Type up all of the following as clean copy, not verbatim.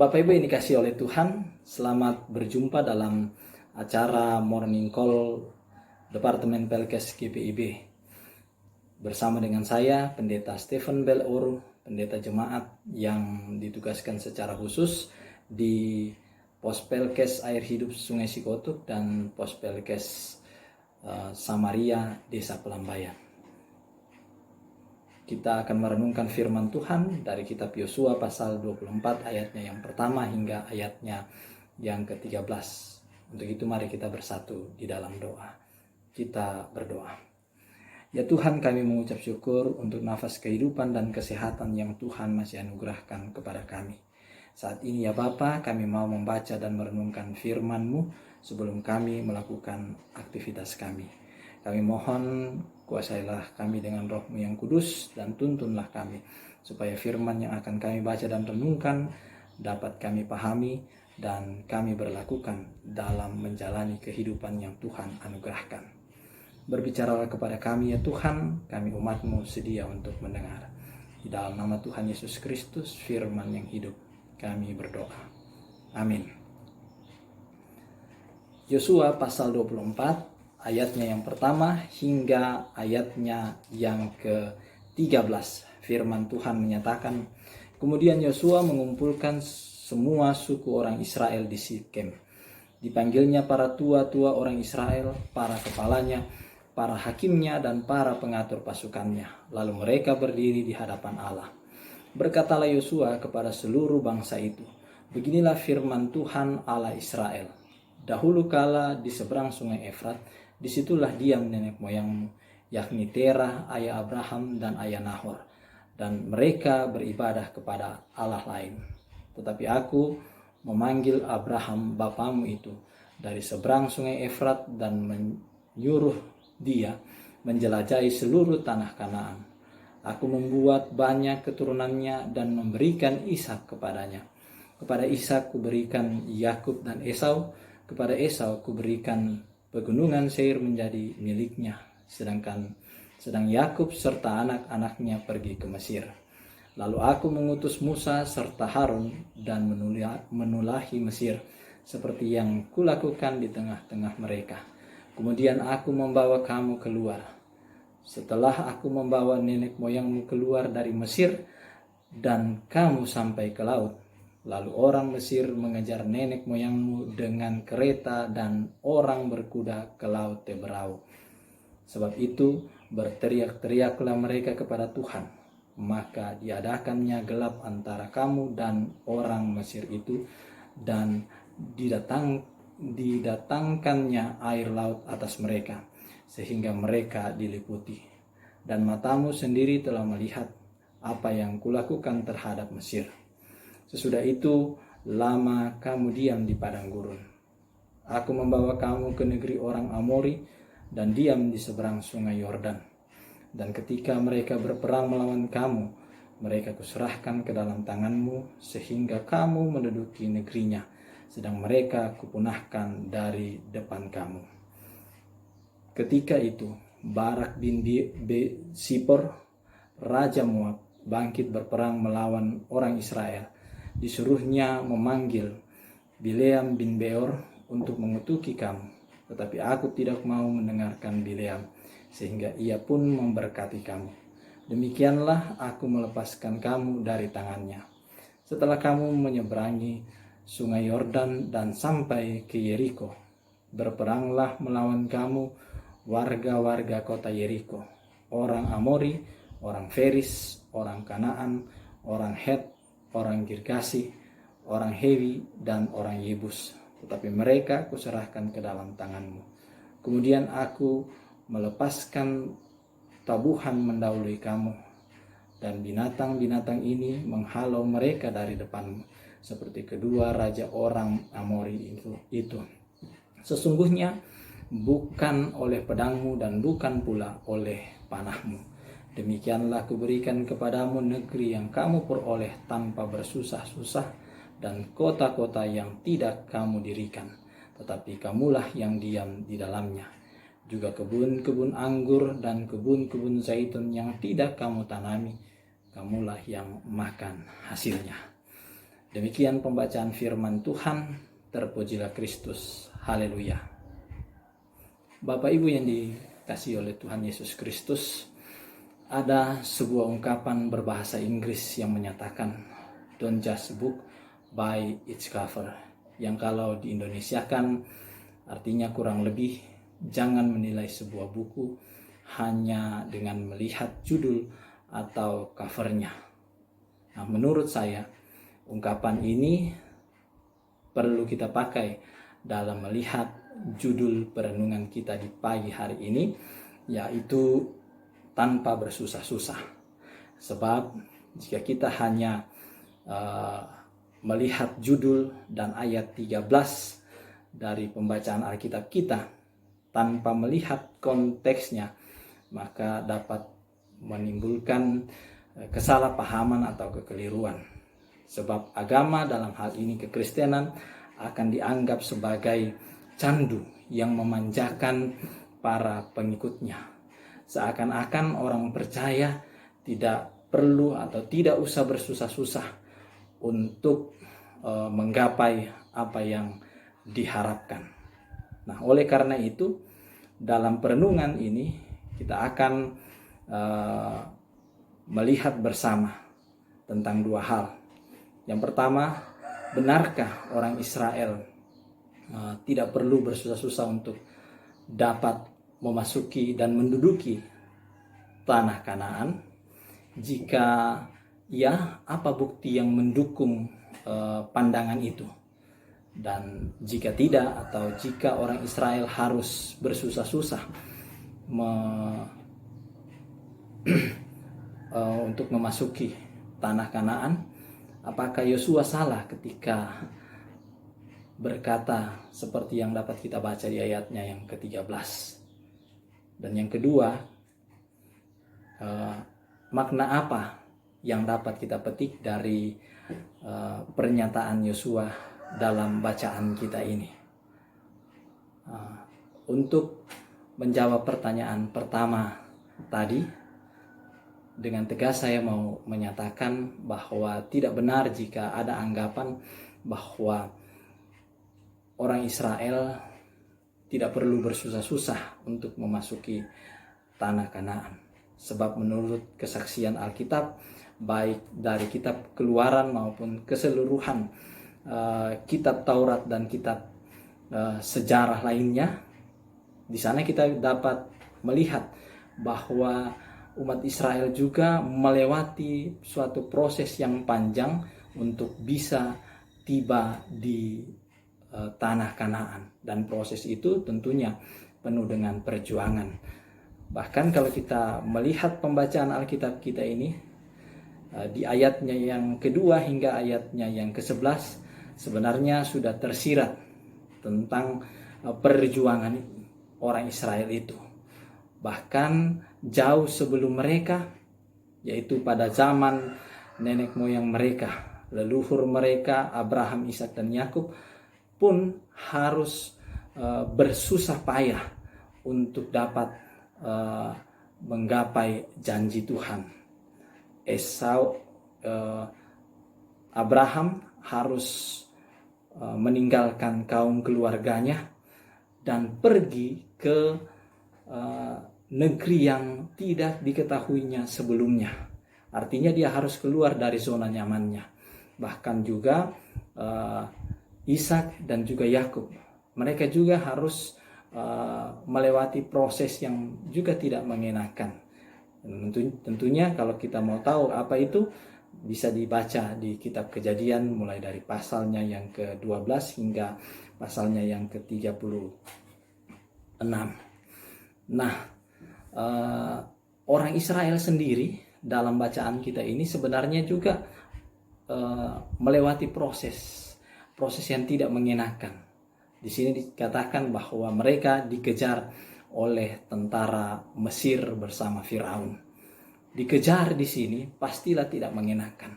Bapak Ibu yang dikasihi oleh Tuhan, selamat berjumpa dalam acara Morning Call Departemen Pelkes GPIB. Bersama dengan saya, Pendeta Stephen Belor, Pendeta Jemaat yang ditugaskan secara khusus di Pos Pelkes Air Hidup Sungai Sikotuk dan Pos Pelkes Samaria Desa Pelambayan. Kita akan merenungkan firman Tuhan dari kitab Yosua pasal 24 ayatnya yang pertama hingga ayatnya yang ke-13. Untuk itu mari kita bersatu di dalam doa. Kita berdoa. Ya Tuhan, kami mengucap syukur untuk nafas kehidupan dan kesehatan yang Tuhan masih anugerahkan kepada kami. Saat ini ya Bapa, kami mau membaca dan merenungkan firman-Mu sebelum kami melakukan aktivitas kami. Kami mohon kuasailah kami dengan Roh-Mu yang kudus dan tuntunlah kami supaya firman yang akan kami baca dan renungkan dapat kami pahami dan kami berlakukan dalam menjalani kehidupan yang Tuhan anugerahkan. Berbicaralah kepada kami ya Tuhan, kami umat-Mu sedia untuk mendengar. Di dalam nama Tuhan Yesus Kristus, firman yang hidup, kami berdoa. Amin. Yosua pasal 24 ayatnya yang pertama hingga ayatnya yang ke-13. Firman Tuhan menyatakan, kemudian Yosua mengumpulkan semua suku orang Israel di Sikem. Dipanggilnya para tua-tua orang Israel, para kepalanya, para hakimnya, dan para pengatur pasukannya. Lalu mereka berdiri di hadapan Allah. Berkatalah Yosua kepada seluruh bangsa itu, beginilah firman Tuhan Allah Israel. Dahulu kala di seberang sungai Efrat, disitulah diam nenek moyangmu, yakni Terah, ayah Abraham, dan ayah Nahor. Dan mereka beribadah kepada Allah lain. Tetapi aku memanggil Abraham bapamu itu dari seberang sungai Efrat dan menyuruh dia menjelajahi seluruh tanah Kanaan. Aku membuat banyak keturunannya dan memberikan Ishak kepadanya. Kepada Ishak kuberikan Yakub dan Esau, kepada Esau kuberikan pegunungan Seir menjadi miliknya, sedang Yakub serta anak-anaknya pergi ke Mesir. Lalu aku mengutus Musa serta Harun dan menulahi Mesir, seperti yang kulakukan di tengah-tengah mereka. Kemudian aku membawa kamu keluar. Setelah aku membawa nenek moyangmu keluar dari Mesir dan kamu sampai ke laut, lalu orang Mesir mengejar nenek moyangmu dengan kereta dan orang berkuda ke laut Teberau. Sebab itu berteriak-teriaklah mereka kepada Tuhan, maka diadakannya gelap antara kamu dan orang Mesir itu, dan didatangkannya air laut atas mereka, sehingga mereka diliputi. Dan matamu sendiri telah melihat apa yang kulakukan terhadap Mesir. Sesudah itu lama kamu diam di padang gurun. Aku membawa kamu ke negeri orang Amori dan diam di seberang sungai Yordan. Dan ketika mereka berperang melawan kamu, mereka kuserahkan ke dalam tanganmu sehingga kamu menduduki negerinya, sedang mereka kupunahkan dari depan kamu. Ketika itu Barak bin Sipor, Raja Moab, bangkit berperang melawan orang Israel. Disuruhnya memanggil Bileam bin Beor untuk mengutuki kamu. Tetapi aku tidak mau mendengarkan Bileam, sehingga ia pun memberkati kamu. Demikianlah aku melepaskan kamu dari tangannya. Setelah kamu menyeberangi sungai Yordan dan sampai ke Yeriko, berperanglah melawan kamu warga-warga kota Yeriko, orang Amori, orang Feris, orang Kanaan, orang Het, orang Girgasi, orang Hewi, dan orang Yebus. Tetapi mereka kuserahkan ke dalam tanganmu. Kemudian aku melepaskan tabuhan mendahului kamu, dan binatang-binatang ini menghalau mereka dari depanmu, seperti kedua raja orang Amori itu. Sesungguhnya bukan oleh pedangmu dan bukan pula oleh panahmu. Demikianlah kuberikan kepadamu negeri yang kamu peroleh tanpa bersusah-susah, dan kota-kota yang tidak kamu dirikan, tetapi kamulah yang diam di dalamnya. Juga kebun-kebun anggur dan kebun-kebun zaitun yang tidak kamu tanami, kamulah yang makan hasilnya. Demikian pembacaan firman Tuhan. Terpujilah Kristus. Haleluya. Bapak Ibu yang dikasihi oleh Tuhan Yesus Kristus, ada sebuah ungkapan berbahasa Inggris yang menyatakan don't judge a book by its cover, yang kalau diindonesiakan artinya kurang lebih jangan menilai sebuah buku hanya dengan melihat judul atau covernya. Nah, menurut saya ungkapan ini perlu kita pakai dalam melihat judul perenungan kita di pagi hari ini, yaitu tanpa bersusah-susah. Sebab jika kita hanya melihat judul dan ayat 13 dari pembacaan Alkitab kita tanpa melihat konteksnya, maka dapat menimbulkan kesalahpahaman atau kekeliruan. Sebab agama dalam hal ini kekristenan akan dianggap sebagai candu yang memanjakan para pengikutnya. Seakan-akan orang percaya tidak perlu atau tidak usah bersusah-susah untuk menggapai apa yang diharapkan. Nah, oleh karena itu dalam perenungan ini kita akan melihat bersama tentang dua hal. Yang pertama, benarkah orang Israel tidak perlu bersusah-susah untuk dapat memasuki dan menduduki tanah Kanaan? Jika ya, apa bukti yang mendukung pandangan itu? Dan jika tidak, atau jika orang Israel harus bersusah-susah untuk memasuki tanah Kanaan, apakah Yosua salah ketika berkata seperti yang dapat kita baca di ayatnya yang ke-13? Dan yang kedua, makna apa yang dapat kita petik dari pernyataan Yosua dalam bacaan kita ini? Untuk menjawab pertanyaan pertama tadi, dengan tegas saya mau menyatakan bahwa tidak benar jika ada anggapan bahwa orang Israel tidak perlu bersusah-susah untuk memasuki tanah Kanaan. Sebab menurut kesaksian Alkitab, baik dari kitab Keluaran maupun keseluruhan kitab Taurat dan kitab sejarah lainnya, di sana kita dapat melihat bahwa umat Israel juga melewati suatu proses yang panjang untuk bisa tiba di tanah Kanaan, dan proses itu tentunya penuh dengan perjuangan. Bahkan kalau kita melihat pembacaan Alkitab kita ini, di ayatnya yang kedua hingga ayatnya yang ke-11 sebenarnya sudah tersirat tentang perjuangan orang Israel itu. Bahkan jauh sebelum mereka, yaitu pada zaman nenek moyang mereka, leluhur mereka Abraham, Ishak dan Yakub pun harus bersusah payah untuk dapat menggapai janji Tuhan. Abraham harus meninggalkan kaum keluarganya dan pergi ke negeri yang tidak diketahuinya sebelumnya. Artinya dia harus keluar dari zona nyamannya. Bahkan juga Ishak dan juga Yakub, mereka juga harus melewati proses yang juga tidak mengenakan. Tentunya kalau kita mau tahu apa itu, bisa dibaca di kitab Kejadian mulai dari pasalnya yang ke-12 hingga pasalnya yang ke-36. Nah, orang Israel sendiri dalam bacaan kita ini sebenarnya juga melewati proses yang tidak mengenakan. Di sini dikatakan bahwa mereka dikejar oleh tentara Mesir bersama Firaun. Dikejar di sini pastilah tidak mengenakan.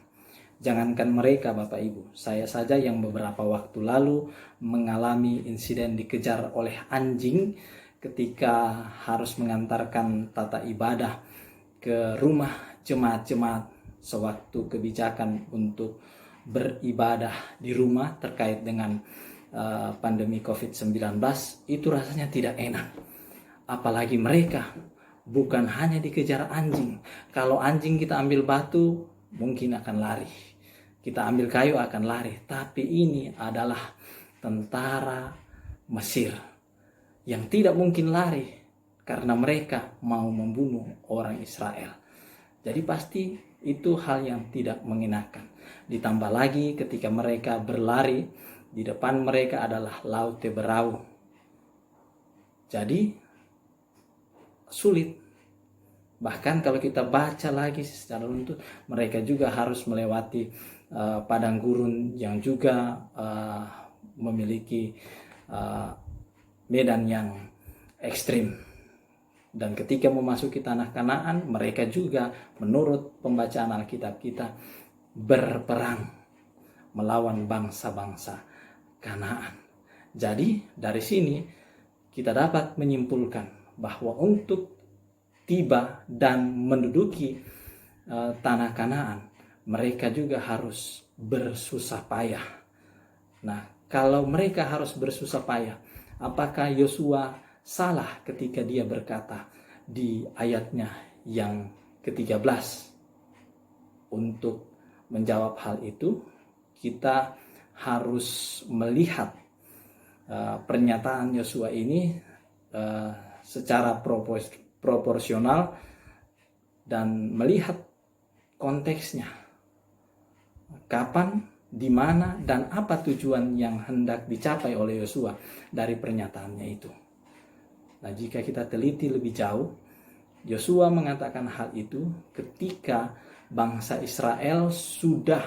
Jangankan mereka, Bapak Ibu, saya saja yang beberapa waktu lalu mengalami insiden dikejar oleh anjing ketika harus mengantarkan tata ibadah ke rumah jemaat-jemaat sewaktu kebijakan untuk beribadah di rumah terkait dengan pandemi COVID-19 itu rasanya tidak enak. Apalagi mereka bukan hanya dikejar anjing. Kalau anjing kita ambil batu mungkin akan lari, kita ambil kayu akan lari. Tapi ini adalah tentara Mesir yang tidak mungkin lari karena mereka mau membunuh orang Israel. Jadi pasti itu hal yang tidak mengenakan. Ditambah lagi ketika mereka berlari, di depan mereka adalah Laut Teberau. Jadi sulit. Bahkan kalau kita baca lagi secara runtut, mereka juga harus melewati padang gurun yang juga memiliki medan yang ekstrim. Dan ketika memasuki tanah Kanaan, mereka juga menurut pembacaan Alkitab kita berperang melawan bangsa-bangsa Kanaan. Jadi dari sini kita dapat menyimpulkan bahwa untuk tiba dan menduduki tanah Kanaan, mereka juga harus bersusah payah. Nah, kalau mereka harus bersusah payah, apakah Yosua salah ketika dia berkata di ayatnya yang ke-13? Untuk menjawab hal itu, kita harus melihat pernyataan Yosua ini secara proporsional dan melihat konteksnya. Kapan, di mana, dan apa tujuan yang hendak dicapai oleh Yosua dari pernyataannya itu. Nah, jika kita teliti lebih jauh, Yosua mengatakan hal itu ketika bangsa Israel sudah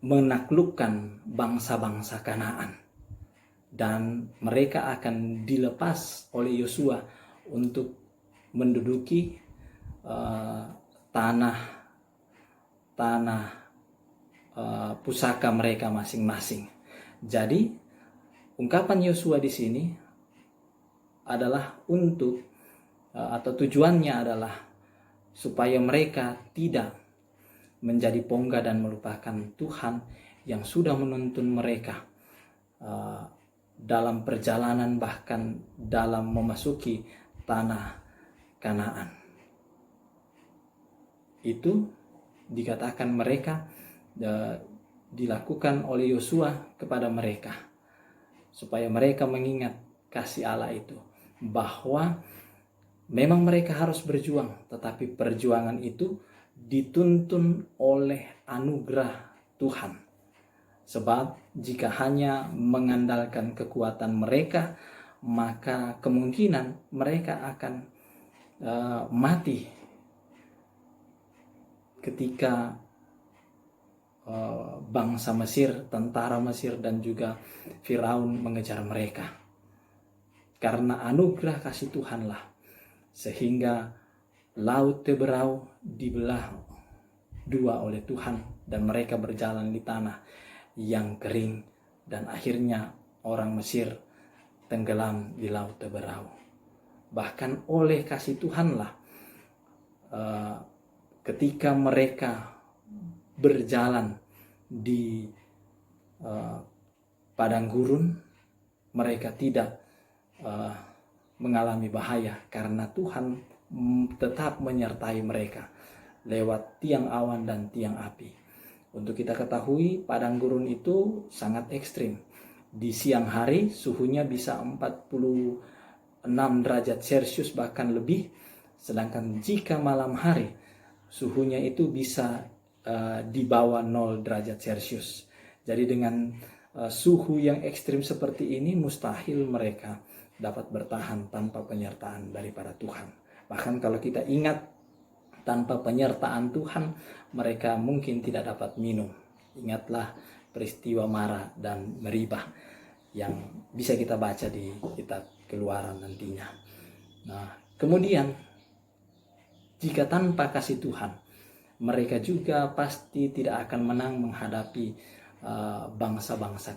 menaklukkan bangsa-bangsa Kanaan, dan mereka akan dilepas oleh Yosua untuk menduduki tanah pusaka mereka masing-masing. Jadi ungkapan Yosua di sini adalah untuk atau tujuannya adalah supaya mereka tidak menjadi pongga dan melupakan Tuhan yang sudah menuntun mereka dalam perjalanan, bahkan dalam memasuki tanah Kanaan. Itu dikatakan mereka dilakukan oleh Yosua kepada mereka supaya mereka mengingat kasih Allah itu, bahwa memang mereka harus berjuang, tetapi perjuangan itu dituntun oleh anugerah Tuhan. Sebab jika hanya mengandalkan kekuatan mereka, maka kemungkinan mereka akan mati ketika bangsa Mesir, tentara Mesir dan juga Firaun mengejar mereka. Karena anugerah kasih Tuhanlah sehingga Laut Teberau dibelah dua oleh Tuhan dan mereka berjalan di tanah yang kering, dan akhirnya orang Mesir tenggelam di Laut Teberau. Bahkan oleh kasih Tuhanlah ketika mereka berjalan di padang gurun, mereka tidak mengalami bahaya karena Tuhan tetap menyertai mereka lewat tiang awan dan tiang api. Untuk kita ketahui, padang gurun itu sangat ekstrim. Di siang hari suhunya bisa 46 derajat Celcius bahkan lebih, sedangkan jika malam hari suhunya itu bisa di bawah 0 derajat Celcius. Jadi dengan suhu yang ekstrim seperti ini, mustahil mereka dapat bertahan tanpa penyertaan daripada Tuhan. Bahkan kalau kita ingat, tanpa penyertaan Tuhan mereka mungkin tidak dapat minum. Ingatlah peristiwa Mara dan Meribah yang bisa kita baca di kitab Keluaran nantinya. Nah, kemudian jika tanpa kasih Tuhan, mereka juga pasti tidak akan menang menghadapi bangsa-bangsa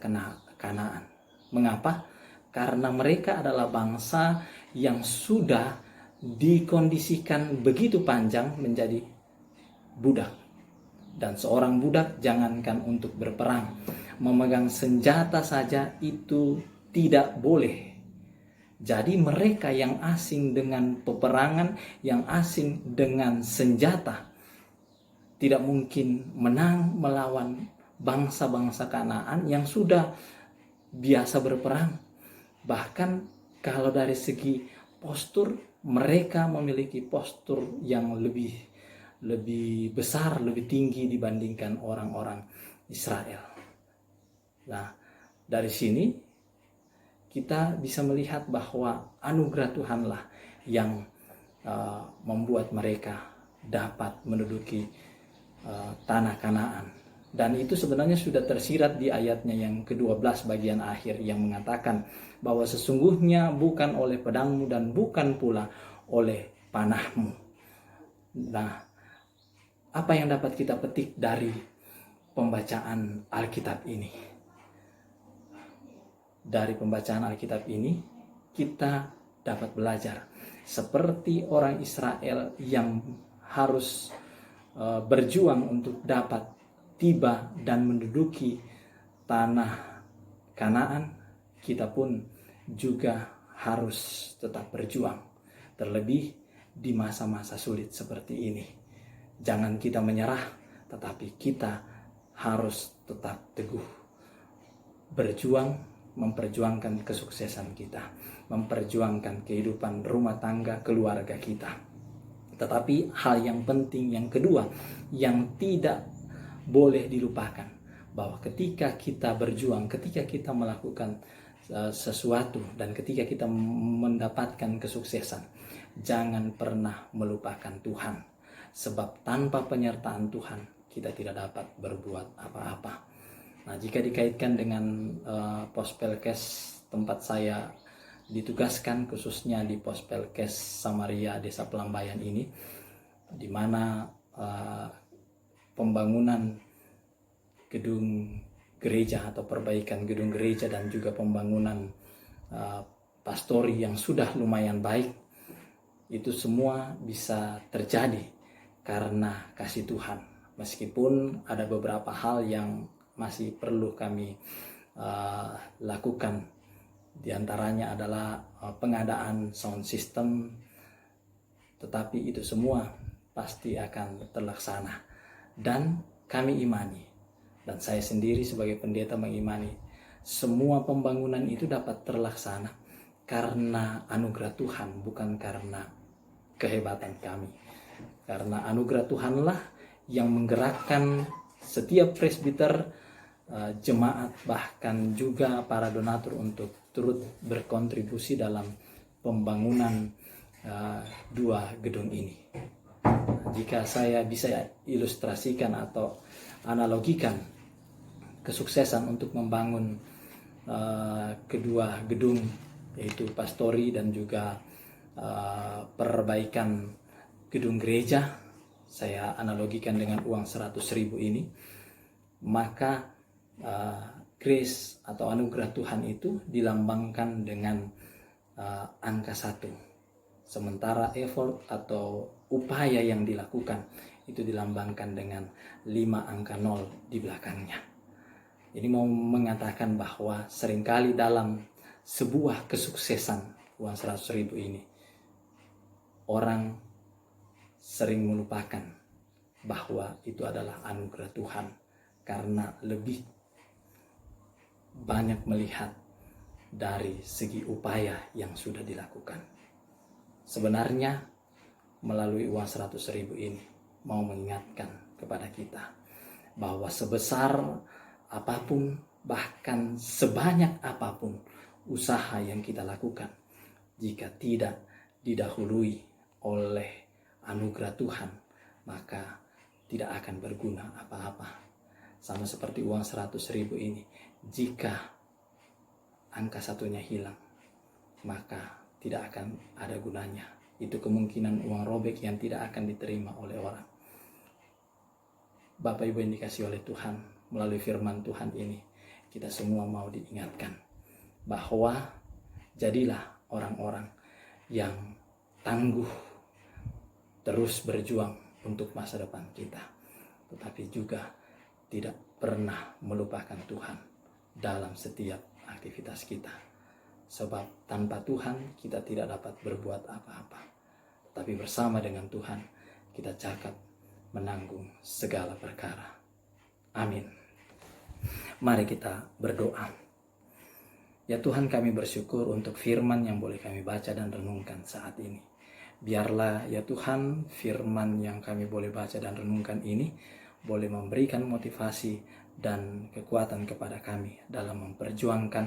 Kanaan. Mengapa? Karena mereka adalah bangsa yang sudah dikondisikan begitu panjang menjadi budak. Dan seorang budak jangankan untuk berperang, memegang senjata saja itu tidak boleh. Jadi mereka yang asing dengan peperangan, yang asing dengan senjata, tidak mungkin menang melawan bangsa-bangsa Kanaan yang sudah biasa berperang. Bahkan kalau dari segi postur, mereka memiliki postur yang lebih besar, lebih tinggi dibandingkan orang-orang Israel. Nah, dari sini kita bisa melihat bahwa anugerah Tuhanlah yang membuat mereka dapat menduduki tanah Kanaan. Dan itu sebenarnya sudah tersirat di ayatnya yang ke-12 bagian akhir yang mengatakan bahwa sesungguhnya bukan oleh pedangmu dan bukan pula oleh panahmu. Nah, apa yang dapat kita petik dari pembacaan Alkitab ini? Dari pembacaan Alkitab ini kita dapat belajar seperti orang Israel yang harus berjuang untuk dapat tiba dan menduduki tanah Kanaan, kita pun juga harus tetap berjuang, terlebih di masa-masa sulit seperti ini. Jangan kita menyerah, tetapi kita harus tetap teguh berjuang, memperjuangkan kesuksesan kita, memperjuangkan kehidupan rumah tangga keluarga kita. Tetapi hal yang penting yang kedua yang tidak boleh dilupakan, bahwa ketika kita berjuang, ketika kita melakukan sesuatu dan ketika kita mendapatkan kesuksesan, jangan pernah melupakan Tuhan, sebab tanpa penyertaan Tuhan kita tidak dapat berbuat apa-apa. Nah, jika dikaitkan dengan Pospelkes tempat saya ditugaskan, khususnya di Pospelkes Samaria Desa Pelambayan ini, di mana pembangunan gedung gereja atau perbaikan gedung gereja dan juga pembangunan pastori yang sudah lumayan baik, itu semua bisa terjadi karena kasih Tuhan. Meskipun ada beberapa hal yang masih perlu kami lakukan, di antaranya adalah pengadaan sound system, tetapi itu semua pasti akan terlaksana. Dan kami imani, dan saya sendiri sebagai pendeta mengimani, semua pembangunan itu dapat terlaksana karena anugerah Tuhan, bukan karena kehebatan kami. Karena anugerah Tuhanlah yang menggerakkan setiap presbiter, jemaat, bahkan juga para donatur untuk turut berkontribusi dalam pembangunan dua gedung ini. Jika saya bisa ilustrasikan atau analogikan kesuksesan untuk membangun kedua gedung, yaitu pastori dan juga perbaikan gedung gereja, saya analogikan dengan uang 100.000 ini, maka grace atau anugerah Tuhan itu dilambangkan dengan angka 1, sementara effort atau upaya yang dilakukan itu dilambangkan dengan 5 angka 0 di belakangnya. Ini mau mengatakan bahwa seringkali dalam sebuah kesuksesan uang 100.000 ini, orang sering melupakan bahwa itu adalah anugerah Tuhan karena lebih banyak melihat dari segi upaya yang sudah dilakukan. Sebenarnya melalui uang 100.000 ini mau mengingatkan kepada kita bahwa sebesar apapun, bahkan sebanyak apapun usaha yang kita lakukan, jika tidak didahului oleh anugerah Tuhan, maka tidak akan berguna apa-apa. Sama seperti uang 100.000 ini, jika angka satunya hilang, maka tidak akan ada gunanya. Itu kemungkinan uang robek yang tidak akan diterima oleh orang. Bapak Ibu yang dikasihi oleh Tuhan, melalui firman Tuhan ini, kita semua mau diingatkan bahwa jadilah orang-orang yang tangguh, terus berjuang untuk masa depan kita. tetapi juga tidak pernah melupakan Tuhan dalam setiap aktivitas kita. Sebab tanpa Tuhan kita tidak dapat berbuat apa-apa. Tetapi bersama dengan Tuhan kita cakap menanggung segala perkara. Amin. Mari kita berdoa. Ya Tuhan, kami bersyukur untuk firman yang boleh kami baca dan renungkan saat ini. Biarlah ya Tuhan, firman yang kami boleh baca dan renungkan ini boleh memberikan motivasi dan kekuatan kepada kami dalam memperjuangkan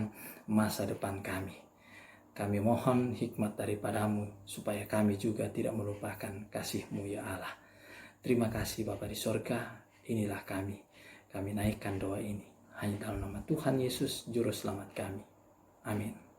masa depan kami. Kami mohon hikmat daripadamu supaya kami juga tidak melupakan kasih-Mu ya Allah. Terima kasih Bapa di sorga, inilah kami. Kami naikkan doa ini hanya dalam nama Tuhan Yesus Juru Selamat kami. Amin.